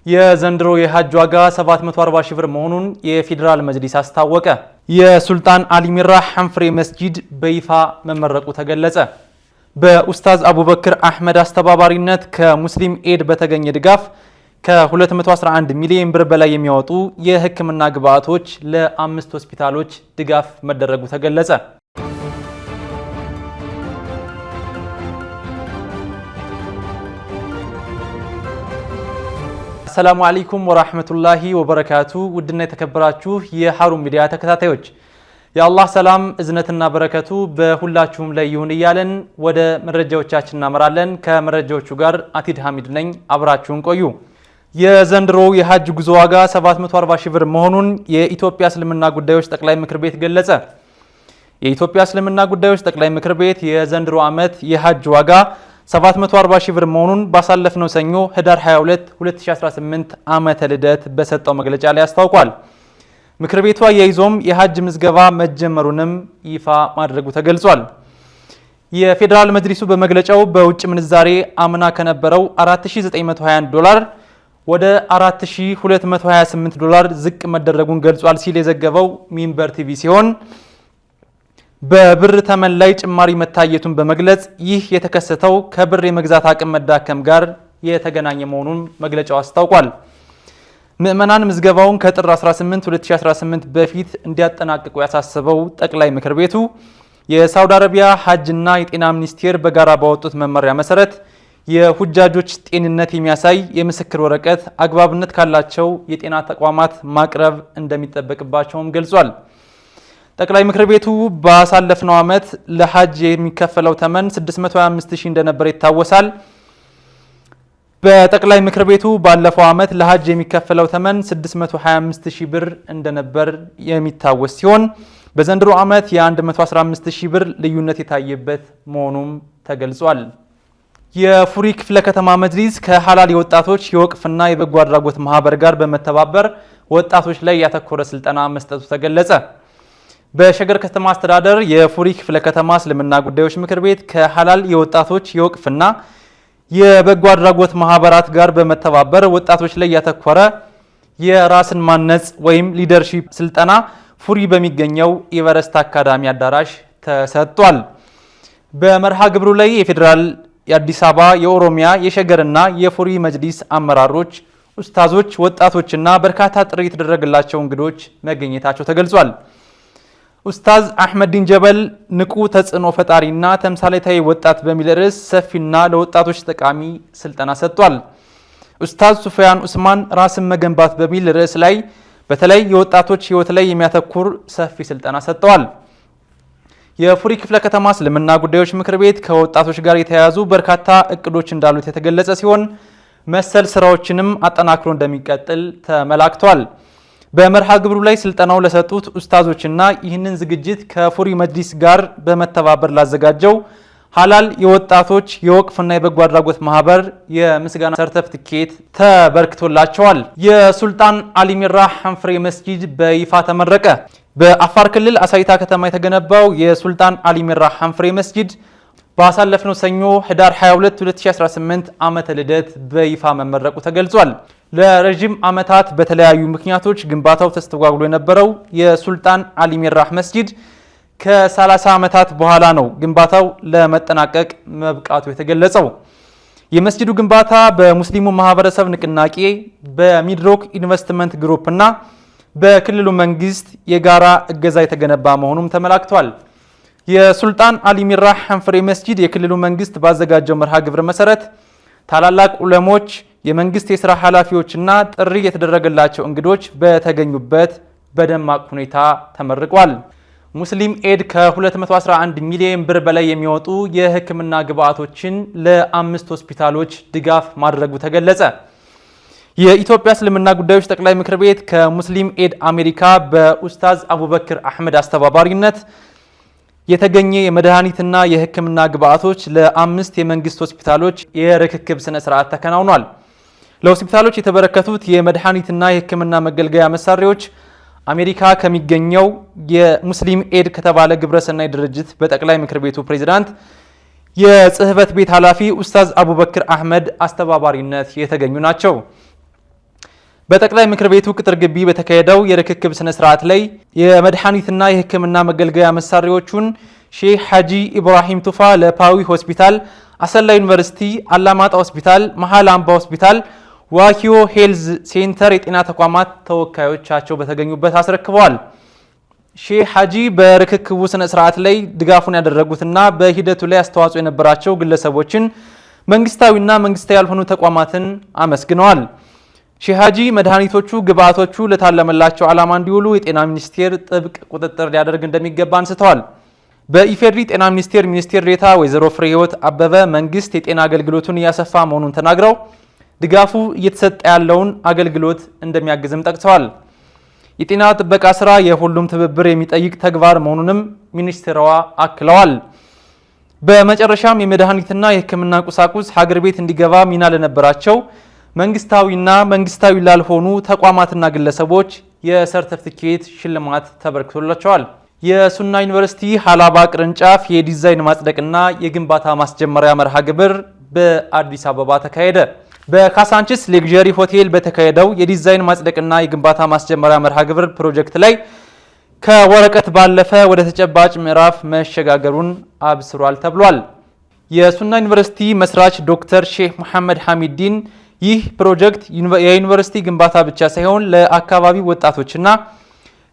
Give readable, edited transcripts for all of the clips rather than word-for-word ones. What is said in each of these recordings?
የዘንድሮ የሐጅ ዋጋ 740 ሺህ ብር መሆኑን የፌዴራል መጅሊስ አስታወቀ። የሱልጣን አሊ ሚራህ ሐንፍሬ መስጂድ በይፋ መመረቁ ተገለጸ። በኡስታዝ አቡበክር አህመድ አስተባባሪነት ከሙስሊም ኤድ በተገኘ ድጋፍ ከ211 ሚሊዮን ብር በላይ የሚያወጡ የሕክምና ግብዓቶች ለ5 ሆስፒታሎች ድጋፍ መደረጉ ተገለጸ። አሰላሙ አለይኩም ወራህመቱላሂ ወበረካቱ። ውድና የተከበራችሁ የሐሩን ሚዲያ ተከታታዮች የአላህ ሰላም እዝነትና በረከቱ በሁላችሁም ላይ ይሁን እያለን ወደ መረጃዎቻችን እናመራለን። ከመረጃዎቹ ጋር አቲድ ሐሚድ ነኝ። አብራችሁን ቆዩ። የዘንድሮ የሐጅ ጉዞ ዋጋ 740 ሺህ ብር መሆኑን የኢትዮጵያ እስልምና ጉዳዮች ጠቅላይ ምክር ቤት ገለጸ። የኢትዮጵያ እስልምና ጉዳዮች ጠቅላይ ምክር ቤት የዘንድሮ ዓመት የሐጅ ዋጋ 740 ሺህ ብር መሆኑን ባሳለፍነው ሰኞ ህዳር 22 2018 ዓመተ ልደት በሰጠው መግለጫ ላይ አስታውቋል። ምክር ቤቱ አያይዞም የሐጅ ምዝገባ መጀመሩንም ይፋ ማድረጉ ተገልጿል። የፌዴራል መጅሊሱ በመግለጫው በውጭ ምንዛሬ አምና ከነበረው 4921 ዶላር ወደ 4228 ዶላር ዝቅ መደረጉን ገልጿል ሲል የዘገበው ሚንበር ቲቪ ሲሆን በብር ተመን ላይ ጭማሪ መታየቱን በመግለጽ ይህ የተከሰተው ከብር የመግዛት አቅም መዳከም ጋር የተገናኘ መሆኑን መግለጫው አስታውቋል። ምዕመናን ምዝገባውን ከጥር 18 2018 በፊት እንዲያጠናቅቁ ያሳሰበው ጠቅላይ ምክር ቤቱ የሳውዲ አረቢያ ሐጅና የጤና ሚኒስቴር በጋራ ባወጡት መመሪያ መሰረት የሁጃጆች ጤንነት የሚያሳይ የምስክር ወረቀት አግባብነት ካላቸው የጤና ተቋማት ማቅረብ እንደሚጠበቅባቸውም ገልጿል። ጠቅላይ ምክር ቤቱ ባሳለፍነው ዓመት ለሐጅ የሚከፈለው ተመን 625 ሺህ እንደነበር ይታወሳል። በጠቅላይ ምክር ቤቱ ባለፈው ዓመት ለሐጅ የሚከፈለው ተመን 625 ሺህ ብር እንደነበር የሚታወስ ሲሆን በዘንድሮ ዓመት የ115 ሺህ ብር ልዩነት የታየበት መሆኑም ተገልጿል። የፉሪ ክፍለ ከተማ መጅሊስ ከሐላል የወጣቶች የወቅፍና የበጎ አድራጎት ማህበር ጋር በመተባበር ወጣቶች ላይ ያተኮረ ስልጠና መስጠቱ ተገለጸ። በሸገር ከተማ አስተዳደር የፉሪ ክፍለ ከተማ እስልምና ጉዳዮች ምክር ቤት ከሐላል የወጣቶች የወቅፍና የበጎ አድራጎት ማህበራት ጋር በመተባበር ወጣቶች ላይ ያተኮረ የራስን ማነጽ ወይም ሊደርሺፕ ስልጠና ፉሪ በሚገኘው ኤቨረስት አካዳሚ አዳራሽ ተሰጥቷል። በመርሃ ግብሩ ላይ የፌዴራል፣ የአዲስ አበባ፣ የኦሮሚያ፣ የሸገርና የፉሪ መጅሊስ አመራሮች፣ ኡስታዞች፣ ወጣቶችና በርካታ ጥሪ የተደረገላቸው እንግዶች መገኘታቸው ተገልጿል። ኡስታዝ አህመዲን ጀበል ንቁ ተጽዕኖ ፈጣሪና ተምሳሌታዊ ወጣት በሚል ርዕስ ሰፊና ለወጣቶች ጠቃሚ ስልጠና ሰጥቷል። ኡስታዝ ሱፊያን ኡስማን ራስን መገንባት በሚል ርዕስ ላይ በተለይ የወጣቶች ህይወት ላይ የሚያተኩር ሰፊ ስልጠና ሰጥተዋል። የፉሪ ክፍለ ከተማ እስልምና ጉዳዮች ምክር ቤት ከወጣቶች ጋር የተያያዙ በርካታ እቅዶች እንዳሉት የተገለጸ ሲሆን መሰል ስራዎችንም አጠናክሮ እንደሚቀጥል ተመላክቷል። በመርሃ ግብሩ ላይ ስልጠናው ለሰጡት ኡስታዞችና ይህንን ዝግጅት ከፉሪ መጅሊስ ጋር በመተባበር ላዘጋጀው ሐላል የወጣቶች የወቅፍና የበጎ አድራጎት ማህበር የምስጋና ሰርተፍኬት ተበርክቶላቸዋል። የሱልጣን አሊ ሚራህ ሐንፍሬ መስጂድ በይፋ ተመረቀ። በአፋር ክልል አሳይታ ከተማ የተገነባው የሱልጣን አሊ ሚራህ ሐንፍሬ መስጂድ ባሳለፍነው ሰኞ ህዳር 22 2018 ዓመተ ልደት በይፋ መመረቁ ተገልጿል። ለረጅም ዓመታት በተለያዩ ምክንያቶች ግንባታው ተስተጓጉሎ የነበረው የሱልጣን አሊ ሚራህ መስጂድ ከ30 ዓመታት በኋላ ነው ግንባታው ለመጠናቀቅ መብቃቱ የተገለጸው። የመስጂዱ ግንባታ በሙስሊሙ ማህበረሰብ ንቅናቄ፣ በሚድሮክ ኢንቨስትመንት ግሩፕ እና በክልሉ መንግስት የጋራ እገዛ የተገነባ መሆኑም ተመላክቷል። የሱልጣን አሊ ሚራህ ሐንፍሬ መስጂድ የክልሉ መንግስት ባዘጋጀው መርሃ ግብር መሰረት ታላላቅ ዑለሞች፣ የመንግስት የሥራ ኃላፊዎችና ጥሪ የተደረገላቸው እንግዶች በተገኙበት በደማቅ ሁኔታ ተመርቋል። ሙስሊም ኤድ ከ211 ሚሊዮን ብር በላይ የሚወጡ የሕክምና ግብዓቶችን ለ5 ሆስፒታሎች ድጋፍ ማድረጉ ተገለጸ። የኢትዮጵያ እስልምና ጉዳዮች ጠቅላይ ምክር ቤት ከሙስሊም ኤድ አሜሪካ በኡስታዝ አቡበክር አህመድ አስተባባሪነት የተገኘ የመድኃኒትና የሕክምና ግብዓቶች ለ5 የመንግስት ሆስፒታሎች የርክክብ ስነ ስርዓት ተከናውኗል። ለሆስፒታሎች የተበረከቱት የመድኃኒትና የሕክምና መገልገያ መሳሪያዎች አሜሪካ ከሚገኘው የሙስሊም ኤድ ከተባለ ግብረሰናይ ድርጅት በጠቅላይ ምክር ቤቱ ፕሬዝዳንት የጽህፈት ቤት ኃላፊ ኡስታዝ አቡበክር አህመድ አስተባባሪነት የተገኙ ናቸው። በጠቅላይ ምክር ቤቱ ቅጥር ግቢ በተካሄደው የርክክብ ስነ ስርዓት ላይ የመድኃኒትና የሕክምና መገልገያ መሳሪያዎቹን ሼህ ሐጂ ኢብራሂም ቱፋ ለፓዊ ሆስፒታል፣ አሰላ ዩኒቨርሲቲ፣ አላማጣ ሆስፒታል፣ መሃል አምባ ሆስፒታል፣ ዋኪዮ ሄልዝ ሴንተር የጤና ተቋማት ተወካዮቻቸው በተገኙበት አስረክበዋል። ሼህ ሐጂ በርክክቡ ስነ ስርዓት ላይ ድጋፉን ያደረጉትና በሂደቱ ላይ አስተዋጽኦ የነበራቸው ግለሰቦችን፣ መንግስታዊና መንግስታዊ ያልሆኑ ተቋማትን አመስግነዋል። ሼህ ሐጂ መድኃኒቶቹ፣ ግብአቶቹ ለታለመላቸው ዓላማ እንዲውሉ የጤና ሚኒስቴር ጥብቅ ቁጥጥር ሊያደርግ እንደሚገባ አንስተዋል። በኢፌድሪ ጤና ሚኒስቴር ሚኒስቴር ዴኤታ ወይዘሮ ፍሬህይወት አበበ መንግስት የጤና አገልግሎቱን እያሰፋ መሆኑን ተናግረው ድጋፉ እየተሰጠ ያለውን አገልግሎት እንደሚያግዝም ጠቅሰዋል። የጤና ጥበቃ ስራ የሁሉም ትብብር የሚጠይቅ ተግባር መሆኑንም ሚኒስትሯ አክለዋል። በመጨረሻም የመድኃኒትና የሕክምና ቁሳቁስ ሀገር ቤት እንዲገባ ሚና ለነበራቸው መንግስታዊና መንግስታዊ ላልሆኑ ተቋማትና ግለሰቦች የሰርተፊኬት ሽልማት ተበርክቶላቸዋል። የሱና ዩኒቨርሲቲ ሀላባ ቅርንጫፍ የዲዛይን ማጽደቅና የግንባታ ማስጀመሪያ መርሃ ግብር በአዲስ አበባ ተካሄደ። በካሳንቺስ ሌግዠሪ ሆቴል በተካሄደው የዲዛይን ማጽደቅና የግንባታ ማስጀመሪያ መርሃ ግብር ፕሮጀክት ላይ ከወረቀት ባለፈ ወደ ተጨባጭ ምዕራፍ መሸጋገሩን አብስሯል ተብሏል። የሱና ዩኒቨርሲቲ መስራች ዶክተር ሼህ መሐመድ ሐሚዲን ይህ ፕሮጀክት የዩኒቨርሲቲ ግንባታ ብቻ ሳይሆን ለአካባቢው ወጣቶችና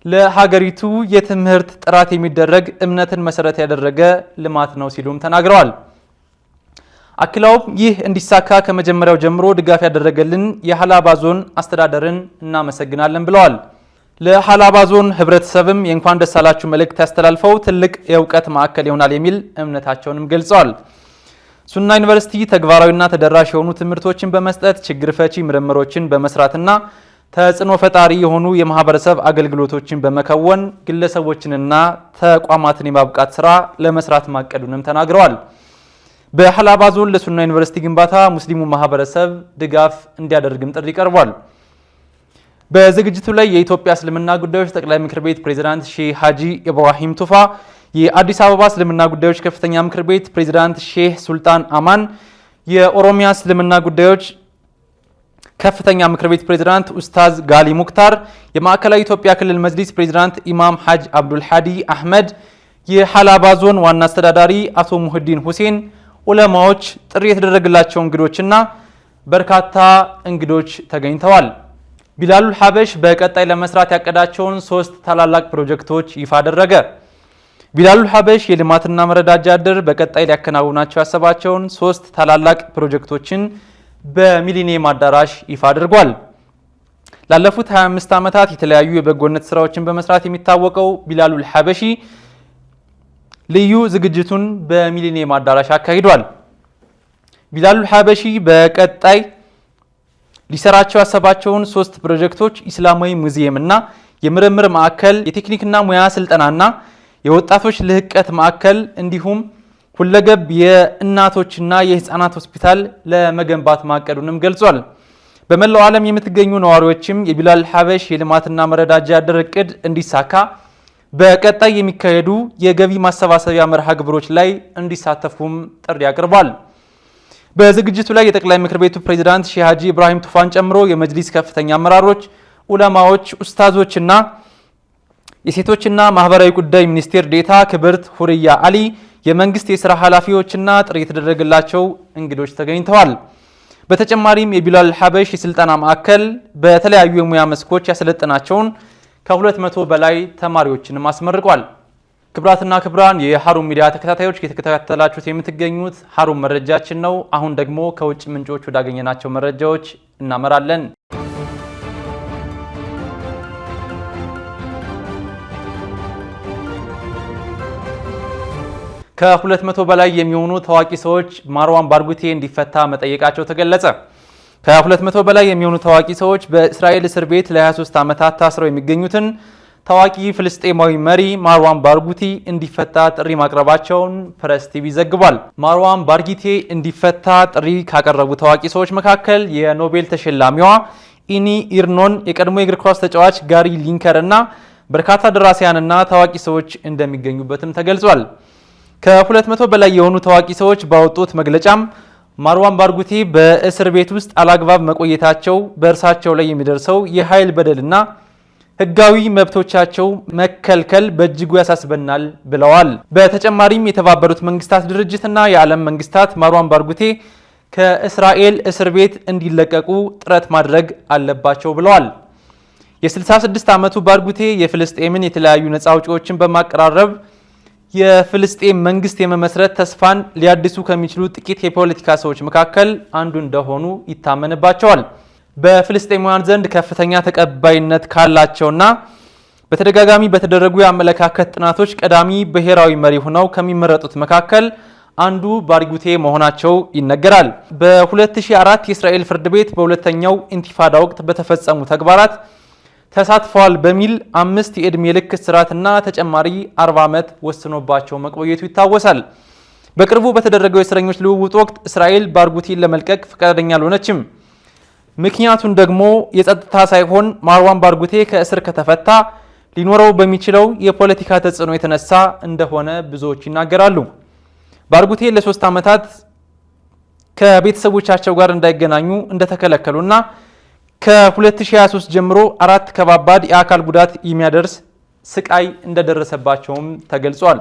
ለሀገሪቱ የትምህርት ጥራት የሚደረግ እምነትን መሰረት ያደረገ ልማት ነው ሲሉም ተናግረዋል። አክለውም ይህ እንዲሳካ ከመጀመሪያው ጀምሮ ድጋፍ ያደረገልን የሀላባ ዞን አስተዳደርን እናመሰግናለን ብለዋል። ለሀላባ ዞን ህብረተሰብም የእንኳን ደስ አላችሁ መልእክት ያስተላልፈው ትልቅ የእውቀት ማዕከል ይሆናል የሚል እምነታቸውንም ገልጸዋል። ሱና ዩኒቨርሲቲ ተግባራዊና ተደራሽ የሆኑ ትምህርቶችን በመስጠት ችግር ፈቺ ምርምሮችን በመስራትና ተጽዕኖ ፈጣሪ የሆኑ የማህበረሰብ አገልግሎቶችን በመከወን ግለሰቦችንና ተቋማትን የማብቃት ስራ ለመስራት ማቀዱንም ተናግረዋል። በሀላባ ዞን ለሱና ዩኒቨርሲቲ ግንባታ ሙስሊሙ ማህበረሰብ ድጋፍ እንዲያደርግም ጥሪ ቀርቧል። በዝግጅቱ ላይ የኢትዮጵያ እስልምና ጉዳዮች ጠቅላይ ምክር ቤት ፕሬዝዳንት ሼህ ሐጂ ኢብራሂም ቱፋ፣ የአዲስ አበባ እስልምና ጉዳዮች ከፍተኛ ምክር ቤት ፕሬዝዳንት ሼህ ሱልጣን አማን፣ የኦሮሚያ እስልምና ጉዳዮች ከፍተኛ ምክር ቤት ፕሬዝዳንት ኡስታዝ ጋሊ ሙክታር፣ የማዕከላዊ ኢትዮጵያ ክልል መጅሊስ ፕሬዝዳንት ኢማም ሐጅ አብዱል ሐዲ አህመድ፣ የሀላባ ዞን ዋና አስተዳዳሪ አቶ ሙህዲን ሁሴን፣ ዑለማዎች፣ ጥሪ የተደረገላቸው እንግዶችና በርካታ እንግዶች ተገኝተዋል። ቢላሉል ሐበሽ በቀጣይ ለመስራት ያቀዳቸውን 3 ታላላቅ ፕሮጀክቶች ይፋ አደረገ። ቢላሉል ሐበሽ የልማትና መረዳጃ ድር በቀጣይ ሊያከናውናቸው ያሰባቸውን 3 ታላላቅ ፕሮጀክቶችን በሚሊኒየም አዳራሽ ይፋ አድርጓል። ላለፉት 25 ዓመታት የተለያዩ የበጎነት ስራዎችን በመስራት የሚታወቀው ቢላሉል ሐበሺ ልዩ ዝግጅቱን በሚሊኒየም አዳራሽ አካሂዷል። ቢላሉል ሐበሺ በቀጣይ ሊሰራቸው ያሰባቸውን 3 ፕሮጀክቶች ኢስላማዊ ሙዚየምና የምርምር ማዕከል፣ የቴክኒክና ሙያ ስልጠናና የወጣቶች ልህቀት ማዕከል እንዲሁም ሁለገብ የእናቶችና የህፃናት ሆስፒታል ለመገንባት ማቀዱንም ገልጿል። በመላው ዓለም የምትገኙ ነዋሪዎችም የቢላሉል ሐበሺ የልማትና መረዳጃ ድር እቅድ እንዲሳካ በቀጣይ የሚካሄዱ የገቢ ማሰባሰቢያ መርሃ ግብሮች ላይ እንዲሳተፉም ጥሪ አቅርቧል። በዝግጅቱ ላይ የጠቅላይ ምክር ቤቱ ፕሬዝዳንት ሼህ ሐጂ ኢብራሂም ቱፋን ጨምሮ የመጅሊስ ከፍተኛ አመራሮች፣ ዑለማዎች፣ ኡስታዞችና የሴቶችና ማህበራዊ ጉዳይ ሚኒስቴር ዴኤታ ክብርት ሁርያ አሊ፣ የመንግስት የሥራ ኃላፊዎችና ጥሪ የተደረገላቸው እንግዶች ተገኝተዋል። በተጨማሪም የቢላሉል ሐበሺ የስልጠና ማዕከል በተለያዩ የሙያ መስኮች ያሰለጠናቸውን ከ200 በላይ ተማሪዎችንም አስመርቋል። ክብራትና ክብራን የሀሩን ሚዲያ ተከታታዮች እየተከታተላችሁት የምትገኙት ሀሩን መረጃችን ነው። አሁን ደግሞ ከውጭ ምንጮች ወዳገኘናቸው መረጃዎች እናመራለን። ከ200 በላይ የሚሆኑ ታዋቂ ሰዎች ማርዋን ባርጉቴ እንዲፈታ መጠየቃቸው ተገለጸ። ከ200 በላይ የሚሆኑ ታዋቂ ሰዎች በእስራኤል እስር ቤት ለ23 ዓመታት ታስረው የሚገኙትን ታዋቂ ፍልስጤማዊ መሪ ማርዋን ባርጉቲ እንዲፈታ ጥሪ ማቅረባቸውን ፕሬስ ቲቪ ዘግቧል። ማርዋን ባርጉቴ እንዲፈታ ጥሪ ካቀረቡ ታዋቂ ሰዎች መካከል የኖቤል ተሸላሚዋ ኢኒ ኢርኖን፣ የቀድሞ የእግር ኳስ ተጫዋች ጋሪ ሊንከር እና በርካታ ደራሲያንና ታዋቂ ሰዎች እንደሚገኙበትም ተገልጿል። ከ200 በላይ የሆኑ ታዋቂ ሰዎች ባወጡት መግለጫም ማርዋን ባርጉቴ በእስር ቤት ውስጥ አላግባብ መቆየታቸው በእርሳቸው ላይ የሚደርሰው የኃይል በደልና ህጋዊ መብቶቻቸው መከልከል በእጅጉ ያሳስበናል ብለዋል። በተጨማሪም የተባበሩት መንግስታት ድርጅትና የዓለም መንግስታት ማርዋን ባርጉቴ ከእስራኤል እስር ቤት እንዲለቀቁ ጥረት ማድረግ አለባቸው ብለዋል። የ66 ዓመቱ ባርጉቴ የፍልስጤምን የተለያዩ ነፃ አውጪዎችን በማቀራረብ የፍልስጤም መንግስት የመመስረት ተስፋን ሊያድሱ ከሚችሉ ጥቂት የፖለቲካ ሰዎች መካከል አንዱ እንደሆኑ ይታመንባቸዋል። በፍልስጤማውያን ዘንድ ከፍተኛ ተቀባይነት ካላቸውና በተደጋጋሚ በተደረጉ የአመለካከት ጥናቶች ቀዳሚ ብሔራዊ መሪ ሆነው ከሚመረጡት መካከል አንዱ ባርጉቴ መሆናቸው ይነገራል። በ2004 የእስራኤል ፍርድ ቤት በሁለተኛው ኢንቲፋዳ ወቅት በተፈጸሙ ተግባራት ተሳትፈዋል በሚል 5 የዕድሜ ልክ እስራትና ተጨማሪ 40 ዓመት ወስኖባቸው መቆየቱ ይታወሳል። በቅርቡ በተደረገው የእስረኞች ልውውጥ ወቅት እስራኤል ባርጉቴን ለመልቀቅ ፈቃደኛ አልሆነችም። ምክንያቱን ደግሞ የጸጥታ ሳይሆን ማርዋን ባርጉቴ ከእስር ከተፈታ ሊኖረው በሚችለው የፖለቲካ ተጽዕኖ የተነሳ እንደሆነ ብዙዎች ይናገራሉ። ባርጉቴ ለ3 ዓመታት ከቤተሰቦቻቸው ጋር እንዳይገናኙ እንደተከለከሉና ከ2023 ጀምሮ 4 ከባባድ የአካል ጉዳት የሚያደርስ ስቃይ እንደደረሰባቸውም ተገልጿል።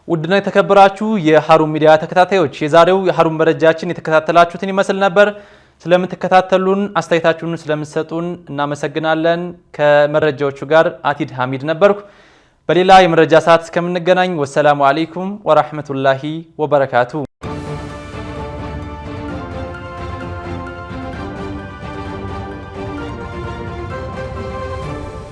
ውድና የተከበራችሁ የሀሩን ሚዲያ ተከታታዮች የዛሬው የሀሩን መረጃችን የተከታተላችሁትን ይመስል ነበር። ስለምትከታተሉን አስተያየታችሁን ስለምትሰጡን እናመሰግናለን። ከመረጃዎቹ ጋር አቲድ ሐሚድ ነበርኩ። በሌላ የመረጃ ሰዓት እስከምንገናኝ ወሰላሙ አለይኩም ወራህመቱላሂ ወበረካቱ።